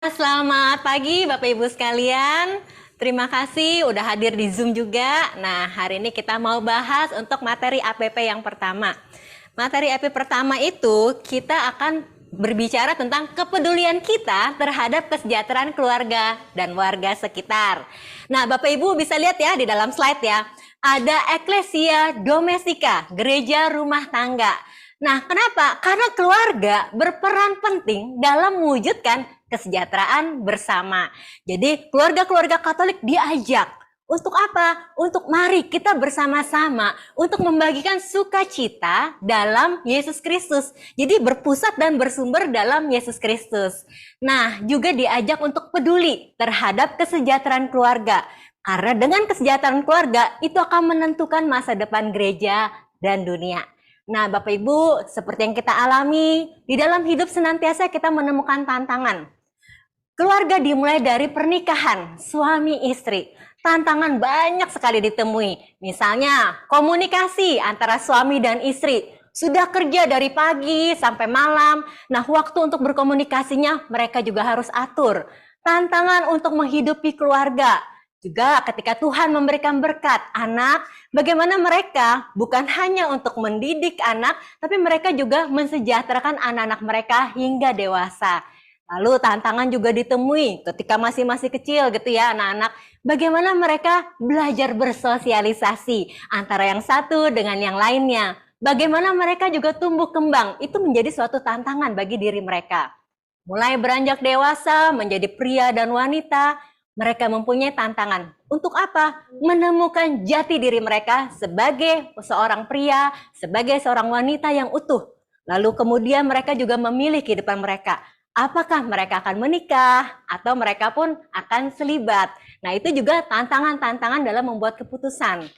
Selamat pagi Bapak Ibu sekalian. Terima kasih udah hadir di Zoom juga. Nah, hari ini kita mau bahas untuk materi APP yang pertama. Materi APP pertama itu kita akan berbicara tentang kepedulian kita terhadap kesejahteraan keluarga dan warga sekitar. Nah, Bapak Ibu bisa lihat ya di dalam slide ya. Ada Ecclesia Domestica, gereja rumah tangga. Nah, kenapa? Karena keluarga berperan penting dalam mewujudkan kesejahteraan bersama. Jadi, keluarga-keluarga Katolik diajak untuk apa? Untuk mari kita bersama-sama untuk membagikan sukacita dalam Yesus Kristus. Jadi, berpusat dan bersumber dalam Yesus Kristus. Nah, juga diajak untuk peduli terhadap kesejahteraan keluarga. Karena dengan kesejahteraan keluarga, itu akan menentukan masa depan gereja dan dunia. Nah, Bapak Ibu, seperti yang kita alami, di dalam hidup senantiasa kita menemukan tantangan. Keluarga dimulai dari pernikahan, suami istri. Tantangan banyak sekali ditemui. Misalnya, komunikasi antara suami dan istri. Sudah kerja dari pagi sampai malam. Nah, waktu untuk berkomunikasinya mereka juga harus atur. Tantangan untuk menghidupi keluarga. Juga ketika Tuhan memberikan berkat anak, bagaimana mereka bukan hanya untuk mendidik anak, tapi mereka juga mensejahterakan anak-anak mereka hingga dewasa. Lalu tantangan juga ditemui ketika masih kecil gitu ya anak-anak. Bagaimana mereka belajar bersosialisasi antara yang satu dengan yang lainnya. Bagaimana mereka juga tumbuh kembang, itu menjadi suatu tantangan bagi diri mereka. Mulai beranjak dewasa menjadi pria dan wanita, mereka mempunyai tantangan. Untuk apa? Menemukan jati diri mereka sebagai seorang pria, sebagai seorang wanita yang utuh. Lalu kemudian mereka juga memilih kehidupan mereka. Apakah mereka akan menikah atau mereka pun akan selibat. Nah, itu juga tantangan-tantangan dalam membuat keputusan.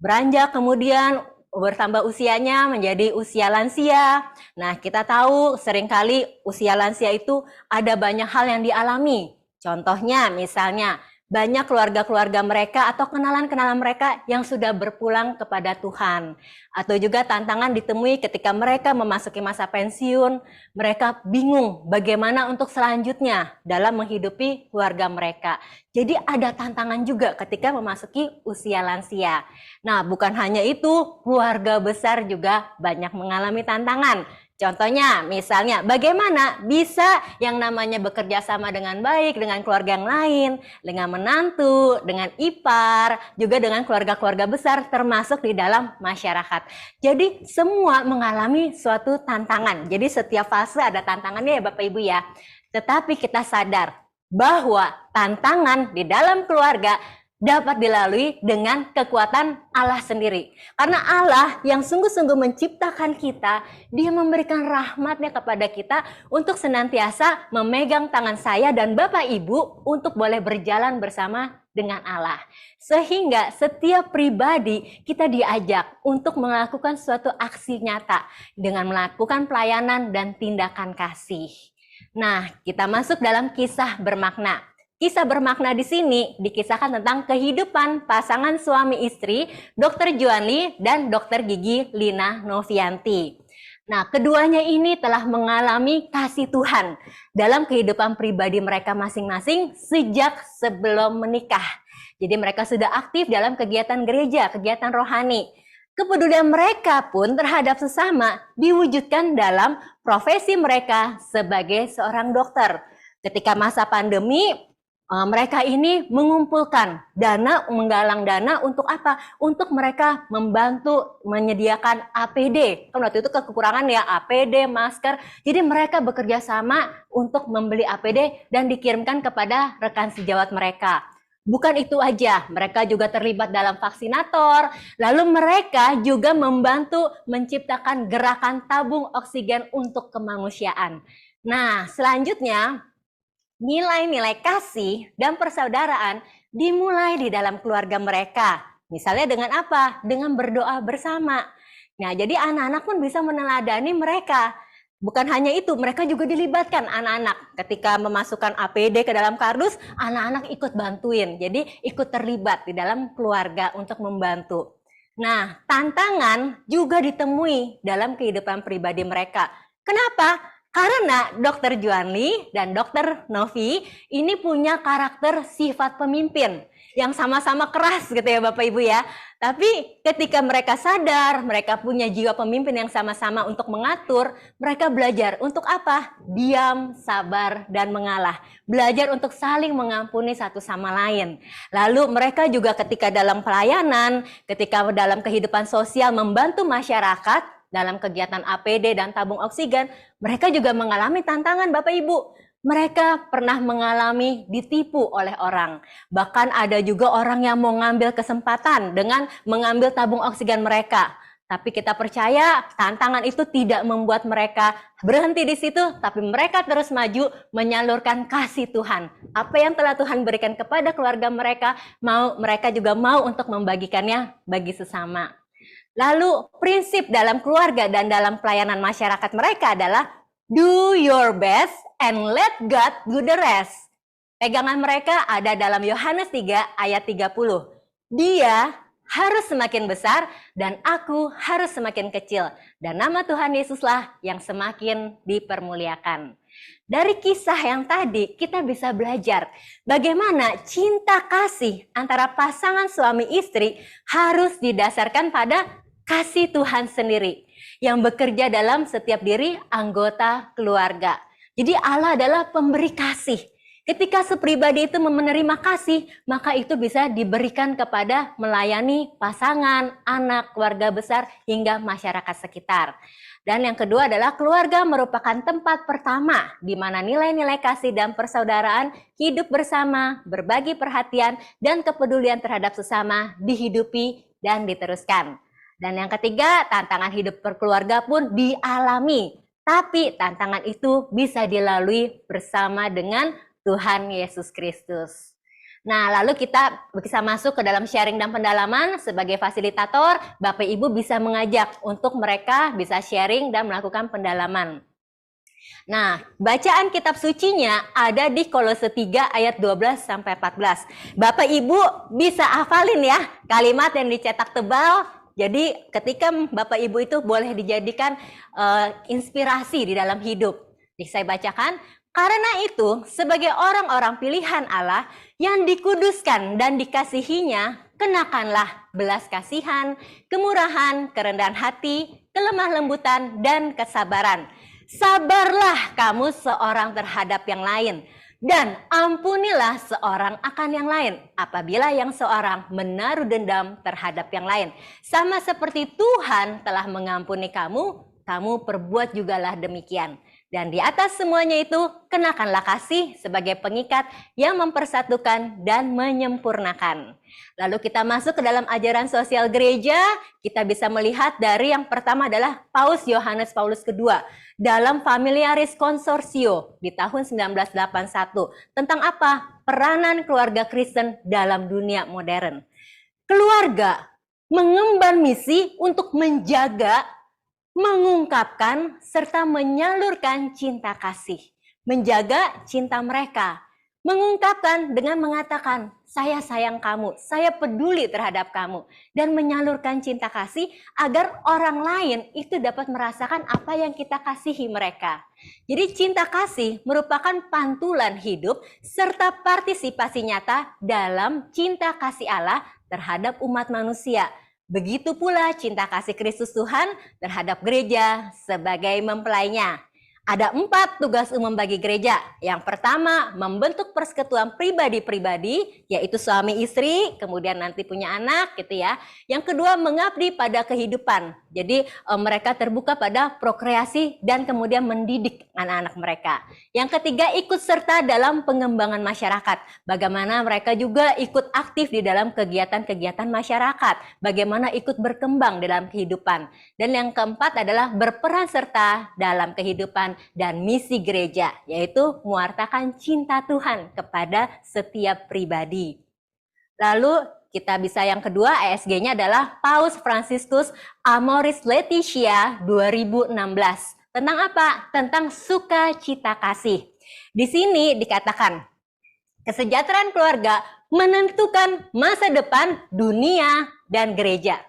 Beranjak kemudian bertambah usianya menjadi usia lansia. Nah, kita tahu seringkali usia lansia itu ada banyak hal yang dialami. Contohnya misalnya banyak keluarga-keluarga mereka atau kenalan-kenalan mereka yang sudah berpulang kepada Tuhan. Atau juga tantangan ditemui ketika mereka memasuki masa pensiun, mereka bingung bagaimana untuk selanjutnya dalam menghidupi keluarga mereka. Jadi ada tantangan juga ketika memasuki usia lansia. Nah, bukan hanya itu, keluarga besar juga banyak mengalami tantangan. Contohnya, misalnya bagaimana bisa yang namanya bekerja sama dengan baik dengan keluarga yang lain, dengan menantu, dengan ipar, juga dengan keluarga-keluarga besar termasuk di dalam masyarakat. Jadi semua mengalami suatu tantangan. Jadi setiap fase ada tantangannya ya Bapak Ibu ya. Tetapi kita sadar bahwa tantangan di dalam keluarga dapat dilalui dengan kekuatan Allah sendiri. Karena Allah yang sungguh-sungguh menciptakan kita, Dia memberikan rahmat-Nya kepada kita untuk senantiasa memegang tangan saya dan Bapak Ibu untuk boleh berjalan bersama dengan Allah. Sehingga setiap pribadi kita diajak untuk melakukan suatu aksi nyata dengan melakukan pelayanan dan tindakan kasih. Nah, kita masuk dalam kisah bermakna. Kisah bermakna di sini dikisahkan tentang kehidupan pasangan suami istri Dr. Juanli dan Dr. Gigi Lina Novianti. Nah, keduanya ini telah mengalami kasih Tuhan dalam kehidupan pribadi mereka masing-masing sejak sebelum menikah. Jadi mereka sudah aktif dalam kegiatan gereja, kegiatan rohani. Kepedulian mereka pun terhadap sesama diwujudkan dalam profesi mereka sebagai seorang dokter. Ketika masa pandemi, mereka ini mengumpulkan dana, menggalang dana untuk apa? Untuk mereka membantu menyediakan APD. Kan waktu itu kekurangan ya APD, masker. Jadi mereka bekerja sama untuk membeli APD dan dikirimkan kepada rekan sejawat mereka. Bukan itu aja, mereka juga terlibat dalam vaksinator. Lalu mereka juga membantu menciptakan gerakan tabung oksigen untuk kemanusiaan. Nah, selanjutnya nilai-nilai kasih dan persaudaraan dimulai di dalam keluarga mereka. Misalnya dengan apa? Dengan berdoa bersama. Nah, jadi anak-anak pun bisa meneladani mereka. Bukan hanya itu, mereka juga dilibatkan anak-anak. Ketika memasukkan APD ke dalam kardus, anak-anak ikut bantuin. Jadi ikut terlibat di dalam keluarga untuk membantu. Nah, tantangan juga ditemui dalam kehidupan pribadi mereka. Kenapa? Karena Dokter Juanli dan Dokter Novi ini punya karakter sifat pemimpin yang sama-sama keras gitu ya Bapak Ibu ya. Tapi ketika mereka sadar, mereka punya jiwa pemimpin yang sama-sama untuk mengatur, mereka belajar untuk apa? Diam, sabar, dan mengalah. Belajar untuk saling mengampuni satu sama lain. Lalu mereka juga ketika dalam pelayanan, ketika dalam kehidupan sosial membantu masyarakat, dalam kegiatan APD dan tabung oksigen, mereka juga mengalami tantangan Bapak Ibu. Mereka pernah mengalami ditipu oleh orang. Bahkan ada juga orang yang mau ngambil kesempatan dengan mengambil tabung oksigen mereka. Tapi kita percaya tantangan itu tidak membuat mereka berhenti di situ, tapi mereka terus maju menyalurkan kasih Tuhan. Apa yang telah Tuhan berikan kepada keluarga mereka, mereka juga mau untuk membagikannya bagi sesama. Lalu prinsip dalam keluarga dan dalam pelayanan masyarakat mereka adalah do your best and let God do the rest. Pegangan mereka ada dalam Yohanes 3 ayat 30. Dia harus semakin besar dan aku harus semakin kecil. Dan nama Tuhan Yesuslah yang semakin dipermuliakan. Dari kisah yang tadi kita bisa belajar bagaimana cinta kasih antara pasangan suami istri harus didasarkan pada kasih Tuhan sendiri yang bekerja dalam setiap diri anggota keluarga. Jadi Allah adalah pemberi kasih. Ketika sepribadi itu menerima kasih, maka itu bisa diberikan kepada melayani pasangan, anak, keluarga besar, hingga masyarakat sekitar. Dan yang kedua adalah keluarga merupakan tempat pertama di mana nilai-nilai kasih dan persaudaraan hidup bersama, berbagi perhatian, dan kepedulian terhadap sesama dihidupi dan diteruskan. Dan yang ketiga, tantangan hidup berkeluarga pun dialami. Tapi tantangan itu bisa dilalui bersama dengan Tuhan Yesus Kristus. Nah, lalu kita bisa masuk ke dalam sharing dan pendalaman. Sebagai fasilitator, Bapak Ibu bisa mengajak untuk mereka bisa sharing dan melakukan pendalaman. Nah, bacaan kitab sucinya ada di Kolose 3 ayat 12-14. Bapak Ibu bisa hafalin ya kalimat yang dicetak tebal. Jadi ketika Bapak Ibu itu boleh dijadikan inspirasi di dalam hidup. Saya bacakan, karena itu sebagai orang-orang pilihan Allah yang dikuduskan dan dikasihinya, kenakanlah belas kasihan, kemurahan, kerendahan hati, kelemah lembutan, dan kesabaran. Sabarlah kamu seorang terhadap yang lain, dan ampunilah seorang akan yang lain apabila yang seorang menaruh dendam terhadap yang lain. Sama seperti Tuhan telah mengampuni kamu, kamu perbuat jugalah demikian. Dan di atas semuanya itu, kenakanlah kasih sebagai pengikat yang mempersatukan dan menyempurnakan. Lalu kita masuk ke dalam ajaran sosial gereja, kita bisa melihat dari yang pertama adalah Paus Yohanes Paulus II dalam Familiaris Consortio di tahun 1981. Tentang apa? Peranan keluarga Kristen dalam dunia modern. Keluarga mengemban misi untuk menjaga, mengungkapkan, serta menyalurkan cinta kasih. Menjaga cinta mereka. Mengungkapkan dengan mengatakan, saya sayang kamu, saya peduli terhadap kamu. Dan menyalurkan cinta kasih agar orang lain itu dapat merasakan apa yang kita kasihi mereka. Jadi cinta kasih merupakan pantulan hidup serta partisipasi nyata dalam cinta kasih Allah terhadap umat manusia. Begitu pula cinta kasih Kristus Tuhan terhadap gereja sebagai mempelainya. Ada 4 tugas umum bagi gereja. Yang pertama, membentuk persekutuan pribadi-pribadi, yaitu suami istri, kemudian nanti punya anak gitu ya. Yang kedua, mengabdi pada kehidupan. Jadi mereka terbuka pada prokreasi dan kemudian mendidik anak-anak mereka. Yang ketiga, ikut serta dalam pengembangan masyarakat. Bagaimana mereka juga ikut aktif di dalam kegiatan-kegiatan masyarakat. Bagaimana ikut berkembang dalam kehidupan. Dan yang keempat adalah berperan serta dalam kehidupan dan misi gereja, yaitu mewartakan cinta Tuhan kepada setiap pribadi. Lalu kita bisa yang kedua, ESG-nya adalah Paus Franciscus Amoris Laetitia 2016. Tentang apa? Tentang sukacita kasih. Di sini dikatakan, kesejahteraan keluarga menentukan masa depan dunia dan gereja.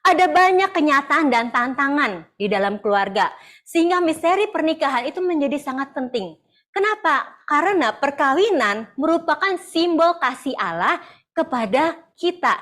ada banyak kenyataan dan tantangan di dalam keluarga, sehingga misteri pernikahan itu menjadi sangat penting. Kenapa? Karena perkawinan merupakan simbol kasih Allah kepada kita.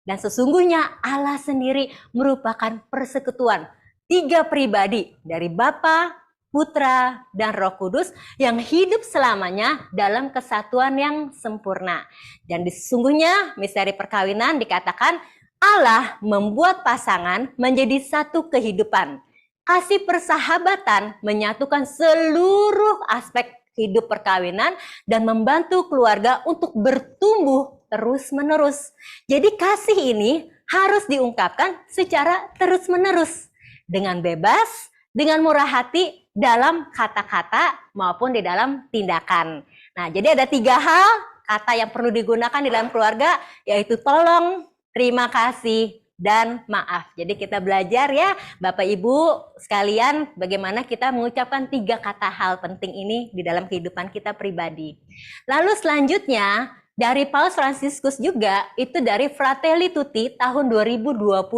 Dan sesungguhnya Allah sendiri merupakan persekutuan tiga pribadi dari Bapa, Putra, dan Roh Kudus yang hidup selamanya dalam kesatuan yang sempurna. Dan sesungguhnya misteri perkawinan dikatakan Allah membuat pasangan menjadi satu kehidupan. Kasih persahabatan menyatukan seluruh aspek hidup perkawinan dan membantu keluarga untuk bertumbuh terus-menerus. Jadi kasih ini harus diungkapkan secara terus-menerus dengan bebas, dengan murah hati dalam kata-kata maupun di dalam tindakan. Nah, jadi ada 3 hal kata yang perlu digunakan di dalam keluarga, yaitu tolong, terima kasih, dan maaf. Jadi kita belajar ya Bapak Ibu sekalian bagaimana kita mengucapkan 3 kata hal penting ini di dalam kehidupan kita pribadi. Lalu selanjutnya dari Paus Fransiskus juga itu dari Fratelli Tutti tahun 2020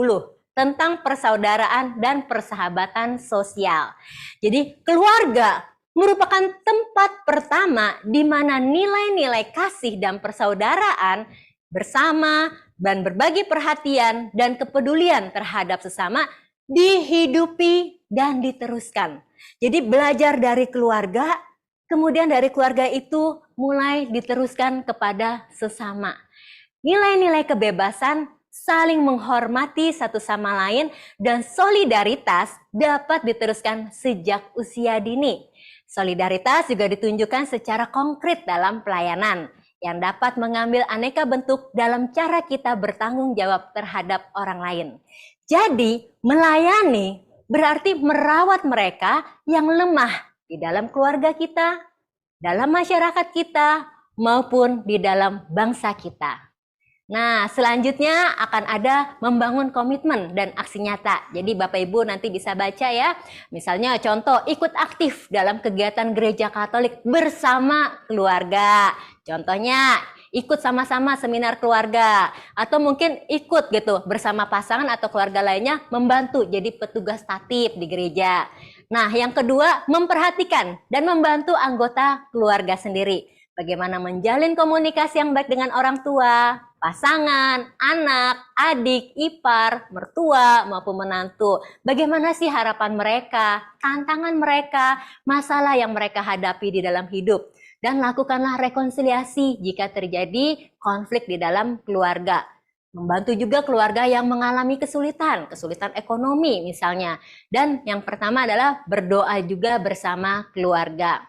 tentang persaudaraan dan persahabatan sosial. Jadi keluarga merupakan tempat pertama di mana nilai-nilai kasih dan persaudaraan bersama dan berbagi perhatian dan kepedulian terhadap sesama dihidupi dan diteruskan. Jadi belajar dari keluarga, kemudian dari keluarga itu mulai diteruskan kepada sesama. Nilai-nilai kebebasan, saling menghormati satu sama lain, dan solidaritas dapat diteruskan sejak usia dini. Solidaritas juga ditunjukkan secara konkret dalam pelayanan yang dapat mengambil aneka bentuk dalam cara kita bertanggung jawab terhadap orang lain. Jadi, melayani berarti merawat mereka yang lemah di dalam keluarga kita, dalam masyarakat kita, maupun di dalam bangsa kita. Nah, selanjutnya akan ada membangun komitmen dan aksi nyata. Jadi Bapak Ibu nanti bisa baca ya. Misalnya contoh ikut aktif dalam kegiatan gereja Katolik bersama keluarga. Contohnya ikut sama-sama seminar keluarga. Atau mungkin ikut gitu bersama pasangan atau keluarga lainnya membantu jadi petugas tatip di gereja. Nah, yang kedua memperhatikan dan membantu anggota keluarga sendiri. Bagaimana menjalin komunikasi yang baik dengan orang tua, pasangan, anak, adik, ipar, mertua, maupun menantu. Bagaimana sih harapan mereka, tantangan mereka, masalah yang mereka hadapi di dalam hidup. Dan lakukanlah rekonsiliasi jika terjadi konflik di dalam keluarga. Membantu juga keluarga yang mengalami kesulitan ekonomi misalnya. Dan yang pertama adalah berdoa juga bersama keluarga.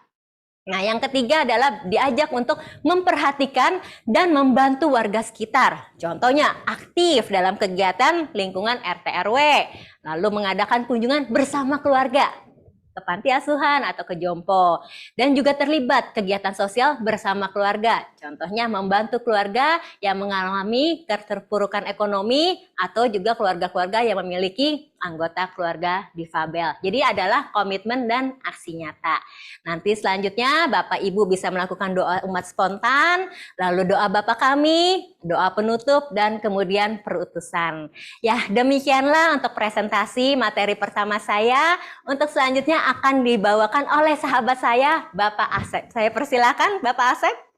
Nah, yang ketiga adalah diajak untuk memperhatikan dan membantu warga sekitar. Contohnya, aktif dalam kegiatan lingkungan RT RW, lalu mengadakan kunjungan bersama keluarga ke panti asuhan atau ke jompo, dan juga terlibat kegiatan sosial bersama keluarga. Contohnya membantu keluarga yang mengalami keterpurukan ekonomi atau juga keluarga-keluarga yang memiliki anggota keluarga difabel. Jadi adalah komitmen dan aksi nyata. Nanti selanjutnya Bapak Ibu bisa melakukan doa umat spontan, lalu doa Bapa Kami, doa penutup, dan kemudian perutusan. Ya, demikianlah untuk presentasi materi pertama saya. Untuk selanjutnya akan dibawakan oleh sahabat saya, Bapak Asep. Saya persilakan Bapak Asep.